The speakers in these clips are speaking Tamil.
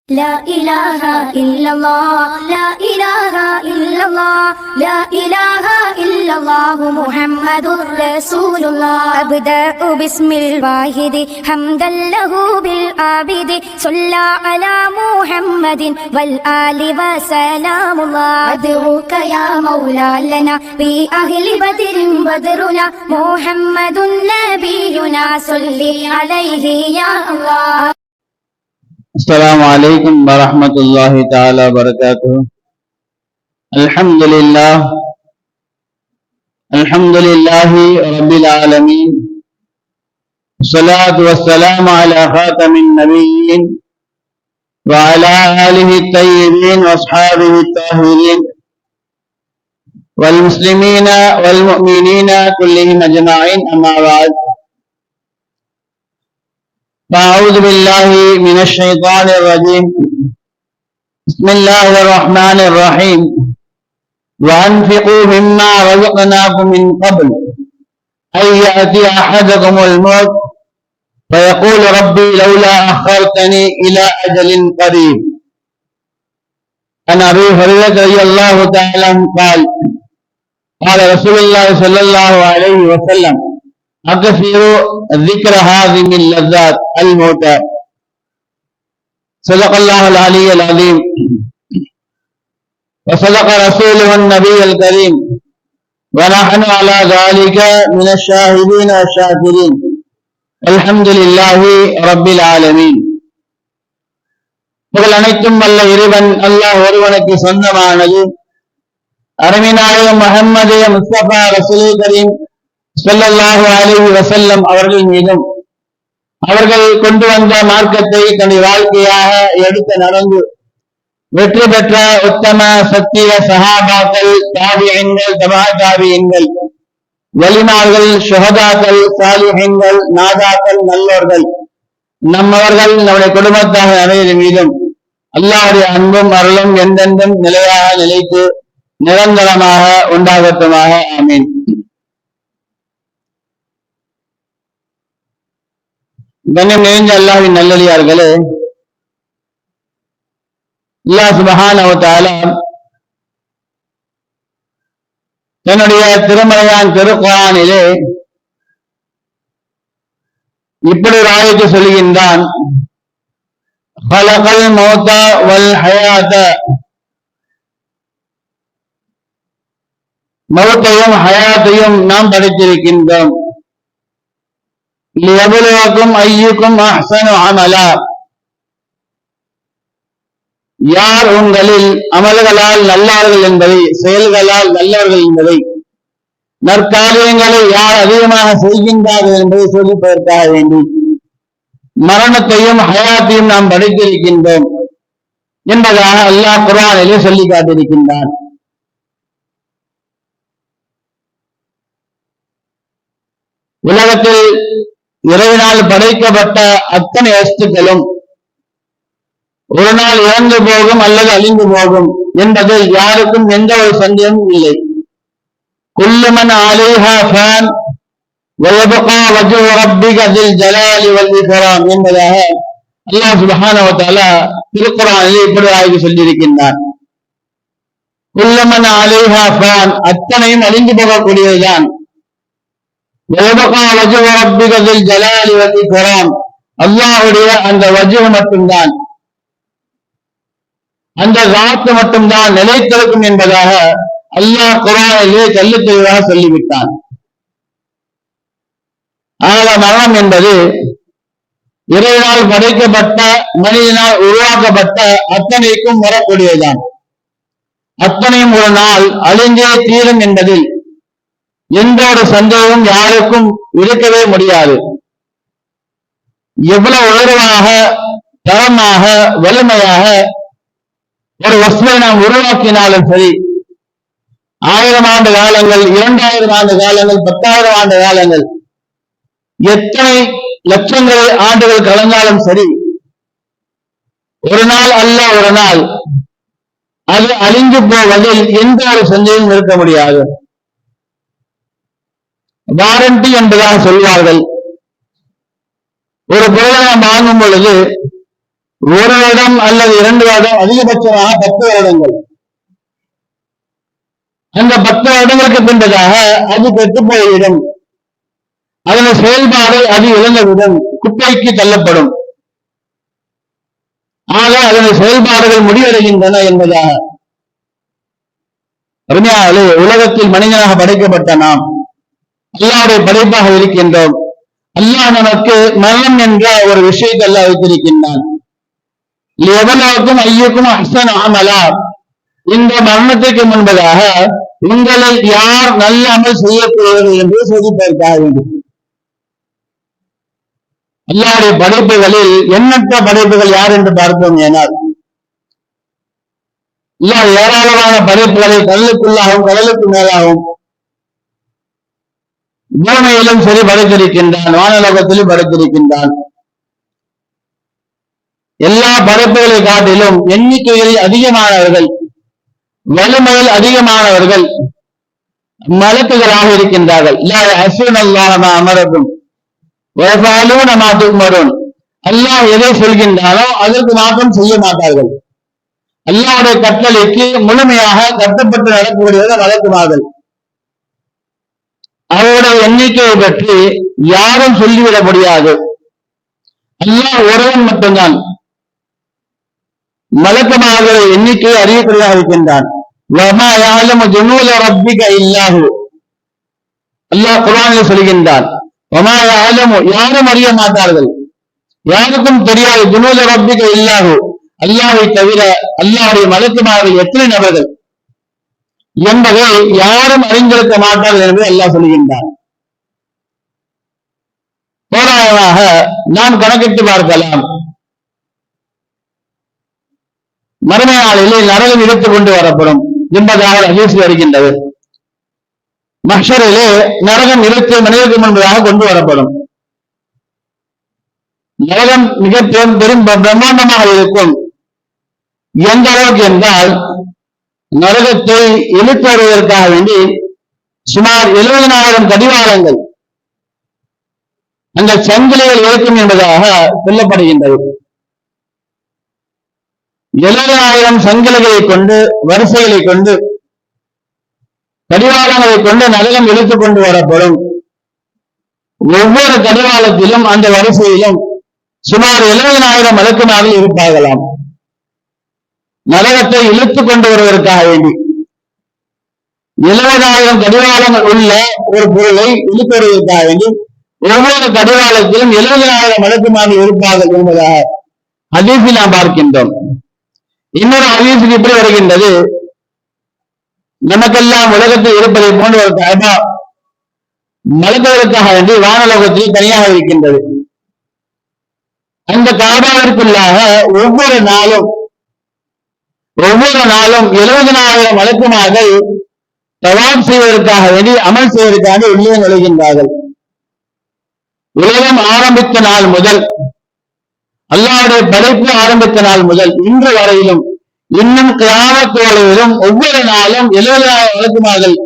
لا إله إلا الله لا إله إلا الله لا إله إلا الله محمد رسول الله أبدأ باسم الواحد حمدا له بالعابد صلى على محمد والآل وسلام الله أدعوك يا مولا لنا بأهل بدر بدرنا محمد نبينا صل عليه يا الله. السلام عليكم ورحمة الله تعالى وبركاته. الحمد لله رب العالمين، الصلاة والسلام على خاتم النبيين وعلى آله الطيبين وأصحابه الطاهرين والمسلمين والمؤمنين كلهم أجمعين، أما بعد. أعوذ بالله من الشيطان الرجيم. بسم الله الرحمن الرحيم. وأنفقوا مما رزقناكم من قبل أن يأتي أحدكم الموت فيقول ربي لولا أخرتني إلى أجل قريب. عن أبي هريرة رضي الله تعالى عنه قال قال رسول الله صلى الله عليه وسلم: أكثروا ذكر هذه اللذات الموتى. صدق الله العلي العظيم وصدق رسوله النبي الكريم ونحن على ذلك من الشاهدين والشاكرين. الحمد لله رب العالمين. புகழ் அனைத்தும் வல்ல இறைவன் அல்லாஹ் ஒருவனுக்கு சொந்தமானது. அருமைநாயகம் முஹம்மது முஸ்தபா ரசூல் கரீம் ஸல்லல்லாஹு அலைஹி வஸல்லம் அவர்கள் மீதும் அவர்கள் கொண்டு வந்த மார்க்கத்தை தனது வாழ்க்கையாக எடுத்து நடந்து வெற்றி பெற்ற உத்தம சத்திய சஹாபாக்கள், தாபிஈன்கள், தபா தாபிஈன்கள், வலிமார்கள், ஷுஹதாக்கள், சாலிஹீன்கள், நாதாக்கள், நல்லோர்கள், நம்மவர்கள், நம்முடைய குடும்பத்தாக அனைவரின் மீதும் அல்லாஹ்வுடைய அன்பும் அருளும் எந்தெந்தும் நிலையாக நிலைத்து நிரந்தரமாக உண்டாகட்டுமாக. ஆமீன். கண்ணியம் நிறைந்த அல்லாஹ்வின் நல்லடியார்களே, அல்லாஹ் சுப்ஹானஹு வ தஆலா தன்னுடைய திருமறையான் திருக்குர்ஆனிலே இப்படி ஒரு ஆயத்தை சொல்லுகின்றான்: خلقல் மௌத வல் ஹயாத. மௌத்தையும் ஹயாத்தையும் நாம் படைத்திருக்கின்றோம். லியப்லுவக்கும் அய்யுக்கும் அஹ்ஸனு அமலா. யார் உங்களில் அமல்களால் நல்லார்கள் என்பதை, செயல்களால் நல்லவர்கள் என்பதை, நற்காரியங்களை யார் அதிகமாக செய்கின்றார்கள் என்பதை சொல்லிப்பதற்காக வேண்டி மரணத்தையும் ஹயாத்தையும் நாம் படைத்திருக்கின்றோம் என்பதாக அல்லாஹ் குர்ஆனிலே சொல்லி காட்டியிருக்கின்றான். உலகத்தில் இறைவனால் படைக்கப்பட்ட அத்தனை வஸ்துக்களும் ஒரு நாள் இறந்து போகும் அல்லது அழிந்து போகும் என்பதில் யாருக்கும் எந்த ஒரு சந்தேகமும் இல்லை. குல்லு மன் அலைஹா ஃபான் வ யப்கா வஜ்ஹு ரப்பிக தில் ஜலாலி வல் இக்ராம் என்பதாக அல்லாஹ் சுப்ஹானஹு வ தஆலா திருக்குர்ஆனில் இப்படி ஆய்வு சொல்லியிருக்கின்றார். குல்லு மன் அலைஹா ஃபான், அத்தனையும் அழிந்து போகக்கூடியதுதான். அல்லாஹ்வுடைய அந்த வஜ்ஹ் மட்டும்தான், அந்த ஸாத் மட்டும்தான் நிலைத்திருக்கும் என்பதாக அல்லாஹ் குர்ஆனிலே தெள்ளத் தெளிவாக சொல்லிவிட்டான். ஆனால் மரணம் என்பது இறைவனால் படைக்கப்பட்ட, மனிதனால் உருவாக்கப்பட்ட அத்தனைக்கும் வரக்கூடியதுதான். அத்தனையும் ஒரு நாள் அழிந்தே தீரும் என்பதில் எந்த ஒரு சந்தேகமும் யாருக்கும் இருக்கவே முடியாது. எவ்வளவு உயர்வாக, தரமாக, வலிமையாக ஒரு வஸ்துவை நாம் உருவாக்கினாலும் சரி, 1000 ஆண்டு காலங்கள், 2000 ஆண்டு காலங்கள், 10,000 ஆண்டு காலங்கள், எத்தனை லட்சங்கள் ஆண்டுகள் கலந்தாலும் சரி, ஒரு நாள் அல்ல ஒரு நாள் அது அழிந்து போவதில் எந்த ஒரு சந்தேகமும் இருக்க முடியாது. வாரண்டி என்பதாக சொல்வார்கள். ஒரு பொருளை நாம் வாங்கும் பொழுது ஒரு வருடம் அல்லது 2 வருடம், அதிகபட்சமாக 10 வருடங்கள். அந்த 10 வருடங்களுக்கு பின்பதாக அது கெட்டு போய்விடும். அதன் செயல்பாடு அது இழந்துவிடும், குப்பைக்கு தள்ளப்படும். ஆக அதன் செயல்பாடுகள் முடிவடைகின்றன என்பதாக. அருமையாளே, உலகத்தில் மனிதனாக படைக்கப்பட்ட நாம் அல்லாஹ்வுடைய படைப்பாக இருக்கின்றோம். அல்லாஹ் நமக்கு மரணம் என்ற ஒரு விஷயத்தை அல்லாஹ் வைத்திருக்கின்றான். எவனாக்கும் ஐயக்கும் அஹ்சன் அமலா, இந்த மரணத்திற்கு முன்பதாக உங்களில் யார் நல்ல அமல் செய்யக்கூடியவர்கள் என்று சோதிப்பதற்காக வேண்டும். அல்லாஹ்வுடைய படைப்புகளில் எண்ணற்ற படைப்புகள் யார் என்று பார்த்தோம் ஏனால், அல்லாஹ் ஏராளமான படைப்புகளை கடலுக்குள்ளாகவும் கடலுக்கு மேலாகவும் பூமியிலும் சரி படைத்திருக்கின்றான், வானலோகத்திலும் படைத்திருக்கின்றான். எல்லா படைப்புகளை காட்டிலும் எண்ணிக்கையில் அதிகமானவர்கள், வலிமையில் அதிகமானவர்கள் மலக்குகளாக இருக்கின்றார்கள். அமரக்கும் அல்லாஹ் எதை சொல்கின்றானோ அதற்கு மாற்றம் செய்ய மாட்டார்கள். அல்லாஹ்வுடைய கட்டளைக்கு முழுமையாக கட்டப்பட்டு நடக்கக்கூடியவர்கள் வழக்குமார்கள். அவருடைய எண்ணிக்கையை பற்றி யாரும் சொல்லிவிட முடியாது. அல்லாஹ் ஒருவன் மட்டும்தான் மலக்குமார்கள் எண்ணிக்கையை அறியக்கூடியதாக இருக்கின்றான். அல்லாஹ் குர்ஆனில் சொல்கின்றான், யாரும் அறிய மாட்டார்கள், யாருக்கும் தெரியாது. ஜுனூத ரப்பிக இல்லாஹு, அல்லாஹ்வை தவிர அல்லாஹ்வுடைய மலக்குமார்கள் எத்தனை நபர்கள் என்பதை யாரும் அறிந்திருக்க மாட்டார்கள் என்று அல்லாஹ் சொல்கின்றான். தோராயமாக நாம் கணக்கிட்டு பார்க்கலாம். மறுமை நாளிலே நரகம் இழுத்துக் கொண்டு வரப்படும் என்பதாக ஹதீஸ் வருகின்றது. மஹ்ஷரிலே நரகம் இழுத்து மனிதருக்கு முன்பதாக கொண்டு வரப்படும். நரகம் மிக பெரும் பிரம்மாண்டமாக இருக்கும். எந்த அளவுக்கு என்றால், நரகத்தை இழுத்து வருவதற்காக வேண்டி சுமார் 70,000 கடிவாளங்கள் அந்த சங்கிலிகள் இருக்கும் என்பதாக சொல்லப்படுகின்றது. 70,000 சங்கிலிகளை கொண்டு, வரிசைகளை கொண்டு, கடிவாளங்களை கொண்டு நரகம் இழுத்துக் கொண்டு வரப்படும். ஒவ்வொரு கடிவாளத்திலும் அந்த வரிசையிலும் சுமார் 70,000 மலக்குமார்கள் இருப்பார்களாம். நரகத்தை இழுத்துக் கொண்டு வருவதற்காக வேண்டி 70,000 கடிவாளங்கள் உள்ள ஒரு பொருளை இழுத்து வருவதற்காக வேண்டி ஒவ்வொரு கடிவாளத்திலும் 70,000 மலக்குமார்கள் இருப்பார்கள் என்பதாக ஹதீஸில் நாம் பார்க்கின்றோம். இன்னொரு ஹதீஸில் இப்படி வருகின்றது, நமக்கெல்லாம் உலகத்தில் இருப்பதை போன்ற ஒரு கஅபா மலக்குகளுக்காக வேண்டி வானலோகத்தில் தனியாக இருக்கின்றது. அந்த கஅபாவிற்குள்ளாக ஒவ்வொரு நாளும் 70,000 மலக்குமார்கள் தவாப் செய்வதற்காக வேண்டி, அமல் செய்வதற்காக உள்ளே நுழைகின்றார்கள். உலகம் ஆரம்பித்த நாள் முதல், அல்லாஹ்வுடைய படைப்பு ஆரம்பித்த நாள் முதல் இன்று வரையிலும், இன்னும் கியாமத் வரையிலும் ஒவ்வொரு நாளும் 70,000 மலக்குமார்கள்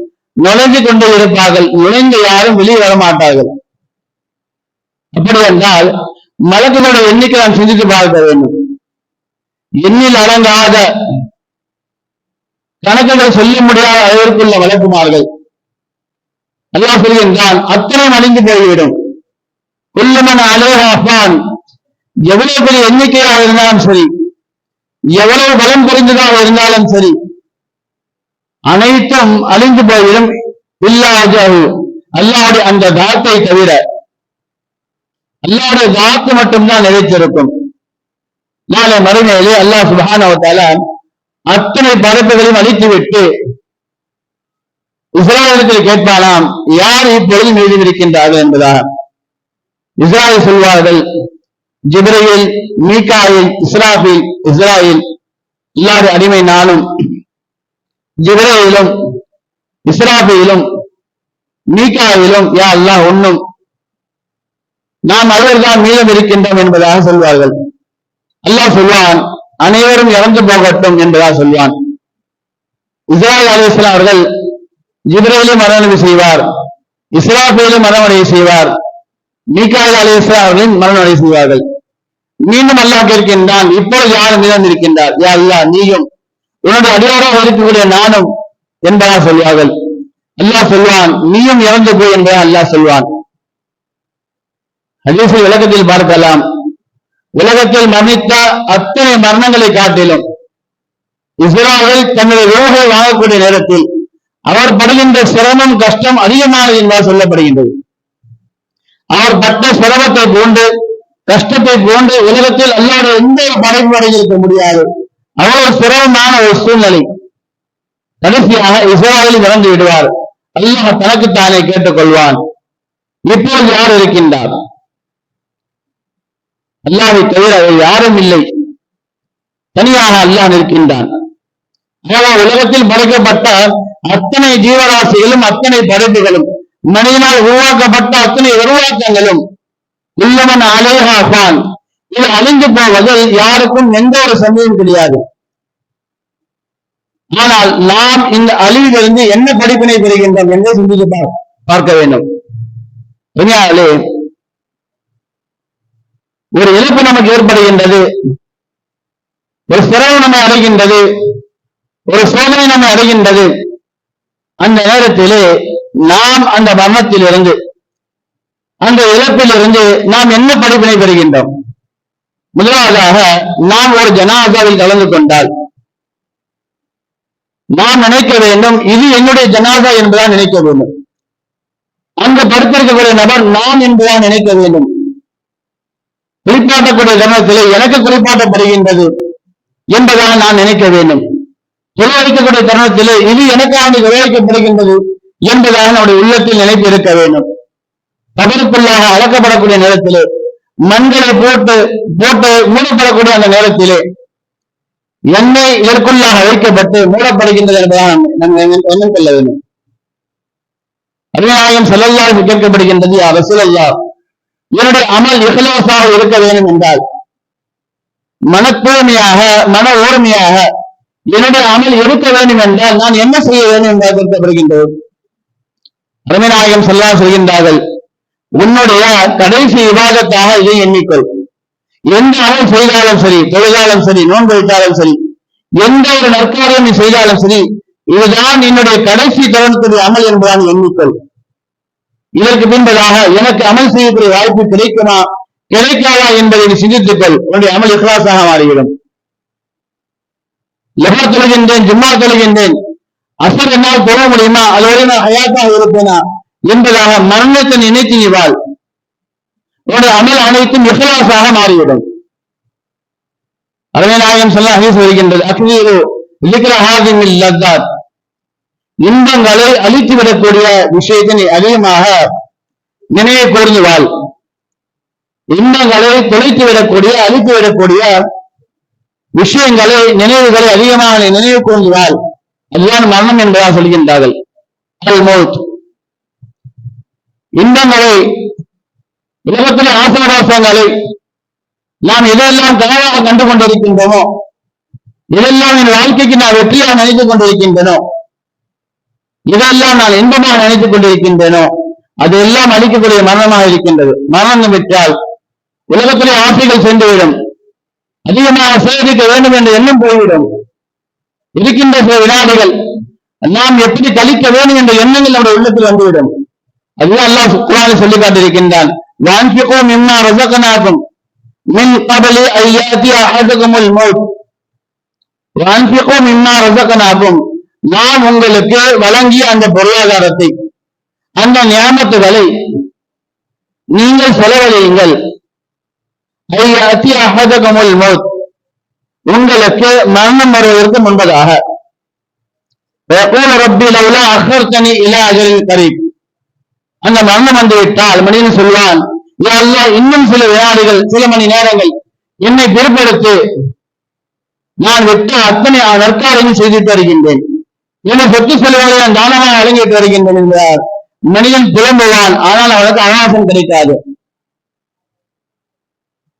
நுழைந்து கொண்டு இருப்பார்கள். நுழைந்து யாரும் வெளியே வரமாட்டார்கள். அப்படி என்றால் மலக்குகளுடைய எண்ணிக்கை நாம் சிந்தித்து பார்க்க வேண்டும். எண்ணில் அடங்காத, கணக்குகள் சொல்ல முடியாத அளவிற்குள்ள மலக்குமார்கள். அல்லாஹ் சொல்கின்றான், அத்தனை அழிந்து போய்விடும். குல்லமன் அலேஹான், எவ்வளவு பெரிய எண்ணிக்கையாக இருந்தாலும் சரி, எவ்வளவு பலம் புரிந்ததாக இருந்தாலும் சரி, அனைத்தும் அழிந்து போய்விடும். இல்லாஹு, அல்லாஹ்வுடைய அந்த தாத்தை தவிர, அல்லாஹ்வுடைய தாத்து மட்டும்தான் நிலைத்திருக்கும். நாளை மறுமையிலே அல்லாஹ் சுப்ஹானஹு வ தஆலா அத்தனை படைப்புகளையும் அழித்துவிட்டு இஸ்ராயேலிடத்தில் கேட்பானாம், யார் இப்பொழுது மீது இருக்கின்றார்கள் என்பதாக. இஸ்ராயேல் சொல்வார்கள், ஜிப்ரீல், மீகாயில், இஸ்ராஃபீல், இஸ்ராயேல், அல்லாஹ்வுடைய அடிமை நானும் ஜிப்ரீலும் இஸ்ராஃபீலும் மீகாயிலும் யா அல்லாஹ் ஒன்னும், நாம் அவர்தான் மீதம் இருக்கின்றோம் என்பதாக சொல்வார்கள். அல்லாஹ் சொல்வான், அனைவரும் இறந்து போகட்டும் என்பதாக சொல்வான். இஸ்ராயீல் அலைஹிஸ்ஸலாம் அவர்கள் ஜிப்ரீலும் மரணமடை செய்வார், இஸ்ராஃபீலும் மரணமடை செய்வார், மீகாயில் அலைஹிஸ்ஸலாம் அவர்களும் மரணமடை செய்வார்கள். மீண்டும் அல்லாஹ் கேட்கின்றான், இப்பொழுது யாரும் இழந்திருக்கின்றார்? யா அல்லாஹ், நீயும் உன்னுடைய அடியாராக இருக்கக்கூடிய நானும் என்பதாக சொல்வார்கள். அல்லாஹ் சொல்வான், நீயும் இறந்து போய் என்பதாக அல்லாஹ் சொல்வான். ஹதீஸை விளக்கத்தில் பார்க்கலாம். உலகத்தில் மரணித்த அத்தனை மரணங்களை காட்டிலும் இஸ்ராயேல் தன்னுடைய ரோகை வாங்கக்கூடிய நேரத்தில் அவர் படுகின்ற சிரமம் கஷ்டம் அதிகமானது என்பதாக சொல்லப்படுகின்றது. அவர் பட்ட சிரமத்தை போன்று கஷ்டத்தை போன்று உலகத்தில் அல்லாஹ்வுடைய எந்த படைப்பு அடைந்திருக்க முடியாது. அவ்வளவு சிரமமான ஒரு சூழ்நிலை. கடைசியாக இஸ்ராயேல் இறந்து விடுவார். அல்லாஹ் தனக்குத்தானே கேட்டுக் கொள்வான், இப்போது யார் இருக்கின்றார்? அல்லாஹ்வை தவிர யாரும் இல்லை, தனியாக அல்லாஹ் இருக்கின்றான். உலகத்தில் படைக்கப்பட்ட அத்தனை ஜீவராசிகளும் அத்தனை படைப்புகளும் மனிதனால் உருவாக்கப்பட்ட அத்தனை உருவாக்கங்களும் உள்ளவன் அலேஹான், இது அழிந்து போவதில் யாருக்கும் எந்த ஒரு சந்தேகம் கிடையாது. ஆனால் நாம் இந்த அழிவிலிருந்து என்ன படிப்பினை பெறுகின்றோம் என்று சிந்தித்து பார்க்க வேண்டும். ஒரு இழப்பு நமக்கு ஏற்படுகின்றது, ஒரு சிரமம் நம்மை அடைகின்றது, ஒரு சோதனை நம்மை அடைகின்றது. அந்த நேரத்திலே நாம் அந்த மரணத்திலிருந்து, அந்த இழப்பிலிருந்து நாம் என்ன படிப்பினை பெறுகின்றோம்? முதலாவதாக, நாம் ஒரு ஜனாசாவில் கலந்து கொண்டால் நாம் நினைக்க வேண்டும், இது என்னுடைய ஜனாசா என்பதாக நினைக்க வேண்டும். அங்கு படுத்திருக்கக்கூடிய நபர் நான் என்பதாக நினைக்க வேண்டும். குறிப்பாட்டக்கூடிய தருணத்திலே எனக்கு குறிப்பாட்டப்படுகின்றது என்பதாக நான் நினைக்க வேண்டும். தொழிலளிக்கக்கூடிய தருணத்திலே இது எனக்காக விளைவிக்கப்படுகின்றது என்பதாக நம்முடைய உள்ளத்தில் நினைப்பு இருக்க வேண்டும். கபருக்குள்ளாக அளக்கப்படக்கூடிய நேரத்திலே, மண்களை போட்டு மூடப்படக்கூடிய அந்த நேரத்திலே எண்ணெய் இதற்குள்ளாக வைக்கப்பட்டு மூடப்படுகின்றது என்பதாக நாம் எண்ணம் கொள்ள வேண்டும். அருமையாயம் ஸல்லல்லாஹு கேட்கப்படுகின்றது, யா ரசூலல்லாஹ், என்னுடைய அமல் இஹ்லாஸாக இருக்க வேண்டும் என்றால், மன தூய்மையாக மன ஓர்மையாக என்னுடைய அமல் இருக்க வேண்டும் என்றால் நான் என்ன செய்ய வேண்டும் என்பதாக கேட்கப்படுகின்றது. அருமையாயம் ஸல்லல்லாஹு சொல்கின்றார்கள், உன்னுடைய கடைசி விவாதத்தாக இதை எண்ணிக்கொள். எந்த அமல் செய்தாலும் சரி, தொழுதாலும் சரி, நோன்பு வைத்தாலும் சரி, எந்த ஒரு நற்காரியம் நீ செய்தாலும் சரி, இதுதான் என்னுடைய கடைசி தருணத்துடைய அமல் என்பதான் எண்ணிக்கொள். இதற்கு பின்பதாக எனக்கு அமல் செய்யக்கூடிய வாய்ப்பு கிடைக்குமா கிடைக்காதா என்பதை நீ சிந்தித்துக்கொள். உன்னுடைய அமல் இஹ்லாஸாக மாறிவிடும். லஹா தொழுகின்றேன், ஜும்மா தொழுகின்றேன், அசர் என்னால் தொழ முடியுமா, அதோடு நான் ஹயாத்தாக இருப்பேனா என்பதாக மரணத்தை நினைத்து நீ வாழ். உன்னுடைய அமல் அனைத்தும் இஹ்லாஸாக மாறிவிடும். அருமைநாயகம் சொல்ல ஹதீஸ் வருகின்றது, அக்தீரு ذிக்ர ஹாதிமில் லத்தாத், இன்பங்களை அழித்து விடக்கூடிய விஷயத்தை அதிகமாக நினைவு கூர்ந்து வாழ். இன்பங்களை தொலைத்து விடக்கூடிய அழித்து விடக்கூடிய விஷயங்களை நினைவுகளை அதிகமாக நினைவு கூர்ந்து வாழ். அதுதான் மரணம் என்பதாக சொல்கின்றார்கள். அல் மௌத், இன்பங்களை, உலகத்திலே ஆசீர்வாதங்களை நாம் எதெல்லாம் கனவாக கண்டு கொண்டிருக்கின்றனோ, இதெல்லாம் என் வாழ்க்கைக்கு நான் வெற்றியாக நினைத்துக் கொண்டிருக்கின்றனோ, இதெல்லாம் நான் இன்பமாக நினைத்துக் கொண்டிருக்கின்றனோ, அதெல்லாம் அளிக்கக்கூடிய மரணமாக இருக்கின்றது. மரணம் விட்டால் உலகத்திலே ஆசைகள் சென்றுவிடும், அதிகமாக சேகரிக்க வேண்டும் என்ற எண்ணம் போய்விடும். இருக்கின்ற சில வினாடிகள் நாம் எப்படி கழிக்க வேண்டும் என்ற எண்ணங்கள் நம்முடைய உள்ளத்தில் வந்துவிடும். அதுதான் அல்லாஹ் குர்ஆனில் சொல்லி காட்டியிருக்கின்றான், வஅன்ஃபிகூ மிம்மா ரஸக்னாகும் மின் கப்லி அன் யாத்திய அஹதுகுமுல் மௌத், வஅன்ஃபிகூ மிம்மா ரஸக்னாகும், நாம் உங்களுக்கு வழங்கிய அந்த பொருளாதாரத்தை, அந்த நியாமத்துகளை நீங்கள் செலவழியுங்கள். அன் யாத்திய அஹதுகுமுல் மௌத், உங்களுக்கு மரணம் வருவதற்கு முன்பதாக. வயகூலு ரப்பி லவ்லா அஹர்தனி இலா அஜலின் கரீப், அந்த மரணம் வந்துவிட்டால் மனிதன் சொல்வான், யா அல்லாஹ், இன்னும் சில வினாடிகள், சில மணி நேரங்கள் என்னை பிற்படுத்து, நான் விட்ட அத்தனை நற்காரியம் செய்துட்டு வருகின்றேன், என்னை சொத்து செலவுகளை நான் தானமாக வழங்கிட்டு வருகின்றேன் என்றார். மனிதன் புலம்புவான், ஆனால் அவனுக்கு அவகாசம் கிடைக்காது.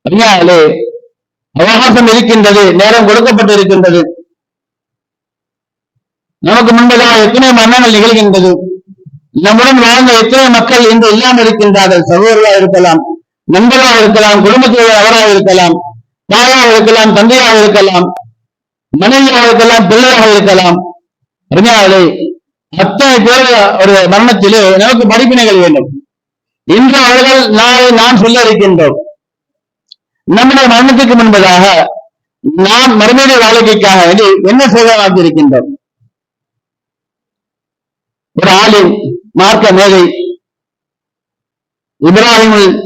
அப்படியாலே அவகாசம் இருக்கின்றது, நேரம் கொடுக்கப்பட்டிருக்கின்றது. நமக்கு முன்பதாக எத்தனை மரணங்கள் நிகழ்கின்றது, நம்முடன் வாழ்ந்த எத்தனை மக்கள் இன்று இல்லாமல் இருக்கின்றார்கள். சகோதரராக இருக்கலாம், நண்பராக இருக்கலாம், குடும்பத்தில் அவராக இருக்கலாம், தாயாக இருக்கலாம், தந்தையாக இருக்கலாம், மனைவியாக இருக்கலாம், பிள்ளையாக இருக்கலாம். அருமையாளே, அத்தனை பேர் ஒரு மரணத்திலே நமக்கு படிப்பினைகள் வேண்டும். இன்று அவர்கள் நாளை நான் சொல்ல இருக்கின்றோம். நம்முடைய மரணத்துக்கு முன்பதாக நாம் மறுமையுடைய வாழ்க்கைக்காக வேண்டி என்ன செய்வதாக இருக்கின்றோம். ஒரு ஆளின் மார்க்க மேதை இப்ராஹிம்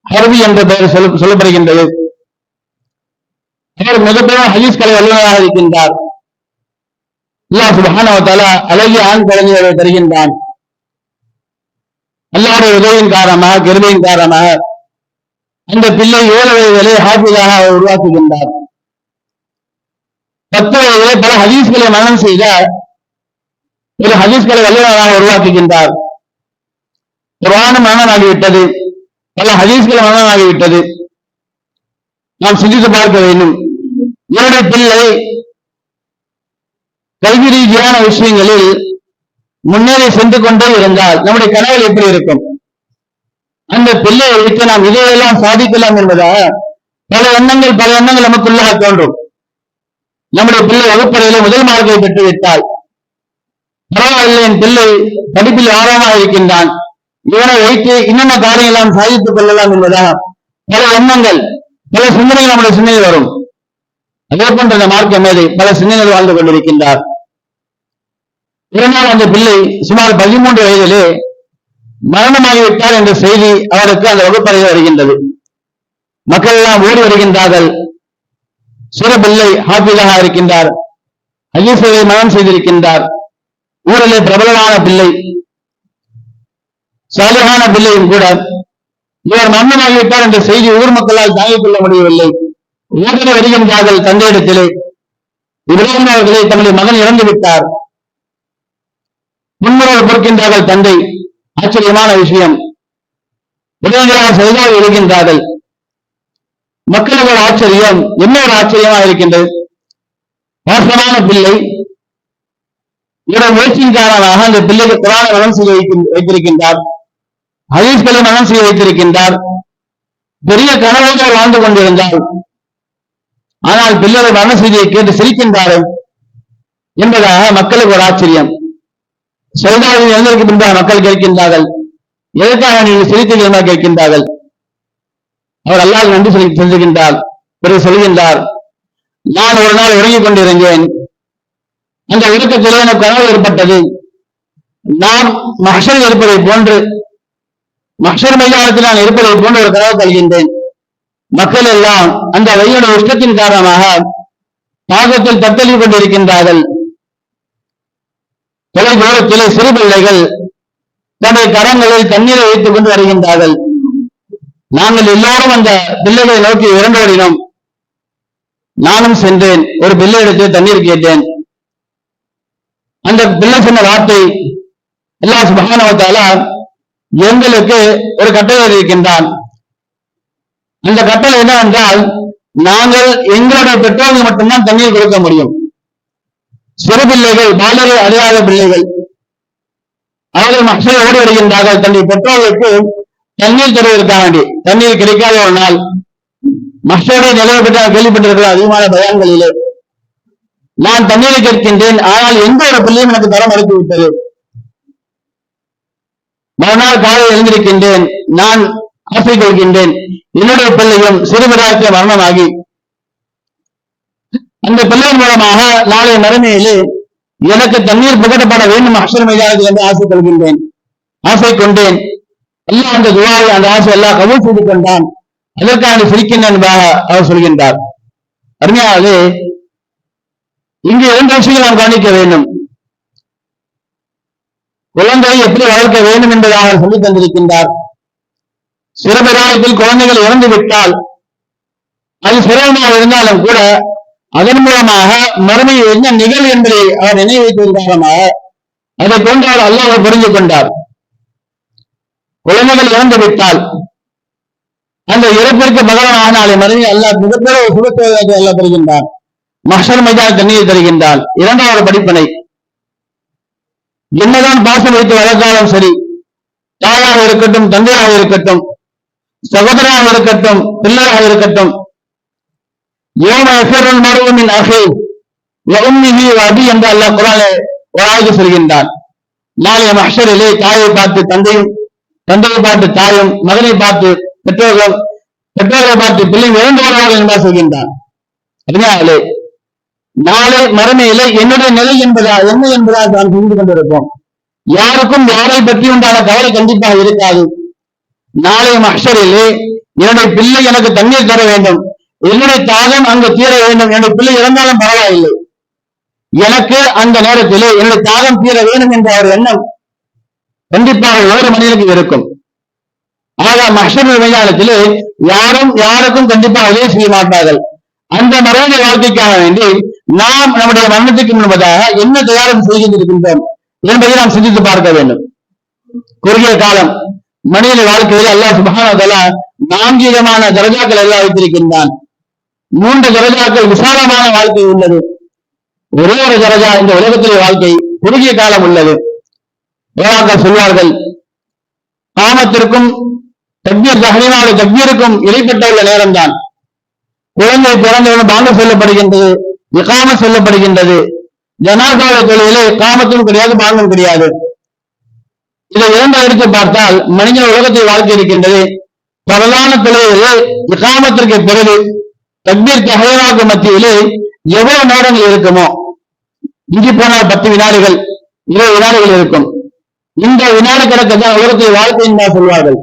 ஹர்வி என்ற பெயர் சொல்லப்படுகின்றது. அவர் மிகப்பெரிய ஹதீஸ் கலை வல்லுநராக இருக்கின்றார். அல்லாஹ் சுப்ஹானஹு வ தஆலா அழகிய ஆண் குழந்தையை தருகின்றான். அல்லாஹ்வுடைய உதவியின் காரணமாக, கிருபையின் காரணமாக அந்த பிள்ளை 7 வயதிலே ஹாஃபிஸாக உருவாக்குகின்றார். 10 வயதிலே பல ஹதீஸ்களை மனனம் செய்த ஒரு ஹதீஸ்களை வல்லுநராக உருவாக்குகின்றார். குர்ஆன் மனனாகிவிட்டது, பல ஹதீஸ்கள் மனனாகிவிட்டது. நாம் சிந்தித்து பார்க்க வேண்டும். என்னுடைய பிள்ளை கல்வி ரீதியான விஷயங்களில் முன்னேறி சென்று கொண்டே இருந்தால் நம்முடைய கனவுகள் எப்படி இருக்கும்? அந்த பிள்ளையை வைத்து நாம் இதையெல்லாம் சாதிக்கலாம் என்பதாக பல எண்ணங்கள் நமக்குள்ளாக தோன்றும். நம்முடைய பிள்ளை வகுப்பறையில முதல் மார்க்கை பெற்றுவிட்டால் பரவாயில்லை, என் பிள்ளை படிப்பில் ஆர்வமாக இருக்கின்றான், இவனை வைத்து இன்னென்ன காரியங்களாம் சாதித்துக் கொள்ளலாம் என்பதாக பல எண்ணங்கள், பல சிந்தனைகள் நம்முடைய சிந்தனையில் வரும். அதே போன்ற அந்த மார்க்க மேதை பல சிந்தனைகள் வாழ்ந்து கொண்டிருக்கின்றார். ஒரு நாள் அந்த பிள்ளை சுமார் 13 வயதிலே மரணமாகிவிட்டார் என்ற செய்தி அவருக்கு அந்த வகுப்பறையில் வருகின்றது. மக்கள் எல்லாம் ஓடி வருகின்றார்கள். சிறு பிள்ளை ஹாஃபிஸாக இருக்கின்றார், ஹதீஸை மனனம் செய்திருக்கின்றார், ஊரிலே பிரபலமான பிள்ளை, சாலிஹான பிள்ளையும் கூட. இவர் மரணமாகிவிட்டார் என்ற செய்தி ஊர் மக்களால் தாங்கிக் கொள்ள முடியவில்லை. ஓடி வருகின்றார்கள் தந்தையிடத்திலே. இப்ராஹிம் அவர்களை தன்னுடைய மகன் இறந்து விட்டார். முன்முறையில் பொறுக்கின்றார்கள் தந்தை. ஆச்சரியமான விஷயம், உடனடியாக செய்தாக இருக்கின்றார்கள். மக்களுக்கு ஒரு ஆச்சரியம், என்ன ஒரு ஆச்சரியமா இருக்கின்றது. மோசமான பிள்ளை, இவருடைய முயற்சியின் காரணமாக அந்த பிள்ளைக்கு குர்ஆனை மனனம் செய்ய வைத்திருக்கின்றார், ஹதீஸ்களை மனனம் செய்ய வைத்திருக்கின்றார், பெரிய கனவுகள் வாழ்ந்து கொண்டிருந்தார். ஆனால் பிள்ளைகள் மரண செய்தியை கேட்டு சிரிக்கின்றார்கள் என்பதாக மக்களுக்கு ஒரு ஆச்சரியம். சைதாவின் எழுந்ததற்கு பின்பாக மக்கள் கேட்கின்றார்கள், எதற்காக நீங்கள் சிரித்தீர்கள் என்று கேட்கின்றார்கள். அவர் அல்லாஹ் நன்றி செலுத்துகின்றார். பிறகு சொல்கின்றார், நான் ஒரு நாள் உறங்கிக் கொண்டிருந்தேன். அந்த உறக்கத்திலே எனக்கு கனவு ஏற்பட்டது. நான் மஹ்ஷரில் இருப்பதை போன்று, மஹ்ஷர் மைதானத்தில் நான் இருப்பதை போன்று ஒரு கனவு கல்கின்றேன். மக்கள் எல்லாம் அந்த வெயிலுடைய உஷ்ணத்தின் காரணமாக தாகத்தில் தத்தளித்துக் கொண்டிருக்கின்றார்கள். தொலை தூரத்திலே சிறு பிள்ளைகள் தன்னுடைய கரங்களில் தண்ணீரை வைத்துக் கொண்டு வருகின்றார்கள். நாங்கள் எல்லோரும் அந்த பிள்ளைகளை நோக்கி இரண்டோடினோம். நானும் சென்றேன், ஒரு பிள்ளையிடத்தில் தண்ணீர் கேட்டேன். அந்த பிள்ளை சொன்ன வார்த்தை, அல்லாஹ் சுப்ஹானஹு வ தஆலா எங்களுக்கு ஒரு கட்டளை இருக்கின்றான். அந்த கட்டளை என்னவென்றால், நாங்கள் எங்களுடைய பெற்றோர்கள் மட்டும்தான் தண்ணீர் கொடுக்க முடியும். சிறு பிள்ளைகள், பாலரை அறியாத பிள்ளைகள், அவர்கள் மஹ்ஷரில் ஓடி வருகின்றார்கள் தன்னுடைய பெற்றோர்களுக்கு தண்ணீர் தருவதற்காக வேண்டி. தண்ணீர் கிடைக்காத ஒரு நாள் மஹ்ஷருடைய நிலையை பற்றி கேள்விப்பட்டிருக்கிற அதிகமான பயான்களிலே, நான் தண்ணீரை கேட்கின்றேன், ஆனால் எந்த ஒரு பிள்ளையும் எனக்கு தர மறுத்து விட்டது. மறுநாள் காலையில் எழுந்திருக்கின்றேன், நான் ஆசை கொள்கின்றேன், என்னுடைய பிள்ளையும் சிறுபிராயத்திலே மரணமாகி அந்த பிள்ளையின் மூலமாக நாளை மறுமையிலே எனக்கு தண்ணீர் புகட்டப்பட வேண்டும் மஹ்ஷர் மைதானத்தில் என்று ஆசை கொள்கின்றேன், ஆசை கொண்டேன். அல்லாஹ் அந்த துஆவை, அந்த ஆசை எல்லாம் கபூல் செய்து கொண்டான். அதற்காக சிரிக்கின்றேன் என்பதாக அவர் சொல்கின்றார். அருமையானது, இங்கு 2 விஷயங்கள் நாம் கவனிக்க வேண்டும். குழந்தையை எப்படி வளர்க்க வேண்டும் என்பதாக அவர் சொல்லித் தந்திருக்கின்றார். சிறுபிராயத்தில் குழந்தைகள் இறந்து விட்டால் அது சிரமமாக இருந்தாலும் கூட அதன் மூலமாக மறுமையில் என்ன நிகழ்வு என்பதை அவர் நினைவு வைத்ததன் காரணமாக அதை கொண்டு அவர் அல்லாஹ்வை புரிந்து கொண்டார். குழந்தைகள் இறந்து விட்டால் அந்த இறப்பிற்கு பகவான் ஆனாலே மறுமையை அல்லாஹ் மிகப்பெரிய ஒரு சுபத்துவத்தை அல்லாஹ் தருகின்றார். மஹ்ஷர் மைதான தண்ணீரை தருகின்றார். 2வது படிப்பினை, என்னதான் பாசம் வைத்து வளர்த்தாலும் சரி, தாயாக இருக்கட்டும், தந்தையாக இருக்கட்டும், சகோதராக இருக்கட்டும், பிள்ளையாக இருக்கட்டும், யௌம யஃபிருல் மர்உ மின் அஹீஹி வ உம்மிஹி வ அபீஹி என்று அல்லாஹ் குர்ஆனிலே ஒரு ஆயத்தில் சொல்கின்றான். நாளைய மஹ்ஷரிலே தாயை பார்த்து தந்தையும், தந்தையை பார்த்து தாயும், மகனை பார்த்து பெற்றோர்களும், பெற்றோர்களை பார்த்து பிள்ளைகள் இறந்து வருவார்கள் என்று சொல்கின்றான். அதனாலே நாளை மறுமையிலே என்னுடைய நிலை என்பதா என்ன என்பதால் நான் புரிந்து கொண்டிருப்போம். யாருக்கும் யாரை பற்றி உண்டான கவலை கண்டிப்பாக இருக்காது. நாளை மஹ்ஷரிலே என்னுடைய பிள்ளை எனக்கு தண்ணீர் தர வேண்டும், என்னுடைய தாகம் அங்கு தீர வேண்டும், என்னுடைய பிள்ளை இறந்தாலும் பரவாயில்லை, எனக்கு அந்த நேரத்திலே என்னுடைய தாகம் தீர வேண்டும் என்ற ஒரு எண்ணம் கண்டிப்பாக ஒவ்வொரு மனிதனுக்கு இருக்கும். ஆக மஹ்ஷர் மைதானத்திலே யாரும் யாருக்கும் கண்டிப்பாக உதவி செய்ய மாட்டார்கள். அந்த மரண வாழ்க்கைக்காக வேண்டி நாம் நம்முடைய மரணத்துக்கு முன்பதாக என்ன தயாரிப்பு செய்கின்றிருக்கின்றோம் என்பதை நாம் சிந்தித்து பார்க்க வேண்டும். குறுகிய காலம் மனித வாழ்க்கையில் அல்லாஹ் சுப்ஹானஹு வ தஆலா 4 விதமான தரஜாக்கள் எல்லாம் வைத்திருக்கின்றான். 3 தரஜாக்கள் விசாலமான வாழ்க்கை உள்ளது. ஒரே ஒரு தரஜா இந்த உலகத்திலே வாழ்க்கை குறுகிய காலம் உள்ளது. சொல்வார்கள், காமத்திற்கும் தக்பீர் தஹ்ரீமாவுடைய தக்பீருக்கும் இடைப்பட்ட உள்ள நேரம் தான். குழந்தை பிறந்தவுடன் பாங்கு சொல்லப்படுகின்றது, இகாமத் சொல்லப்படுகின்றது. ஜனாசாவுடைய தொழிலே காமத்தும் கிடையாது, பாங்கும் கிடையாது. இதை இரண்டாக எடுத்து பார்த்தால் மனித உலகத்தில் வாழ்க்கை இருக்கின்றது. பரலான தொழிலே இகாமத்திற்கு பிறகு தக்பீர் தஹ்ரீமாவுக்கு மத்தியிலே எவ்வளவு நேரங்கள் இருக்குமோ, இங்கு போனால் 10 வினாடிகள் 20 வினாடிகள் இருக்கும். இந்த வினாடி கணக்குதான் உலகத்தில் வாழ்க்கை என்று சொல்வார்கள்.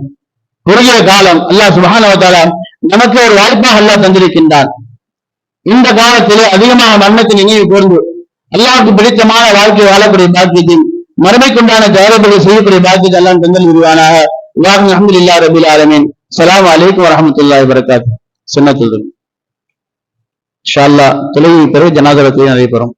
குறுகிய காலம் அல்லாஹ் சுப்ஹானஹு வ தஆலா நமக்கு ஒரு வாய்ப்பாக அல்லாஹ் தந்திருக்கின்றான். இந்த காலத்திலே அதிகமாக மரணத்தை நினைவு கூர்ந்து அல்லாஹ்வுக்கு பிடித்தமான வாழ்க்கை வாழக்கூடிய பாக்கியத்தில் மறுமைக்குண்டான தயாரிப்புகளை செய்யக்கூடிய பாக்கியத்தை எல்லாம் தந்தல் விரிவானாக. அல்ஹம்துலில்லாஹி ரப்பில் ஆலமீன். அஸ்ஸலாமு அலைக்கும் வரஹ்மத்துல்லாஹி வபரகாத்துஹு. சுன்னத்துல் இன்ஷா அல்லாஹ் தொழுகை பிறகு ஜனாஸா நடைபெறும்.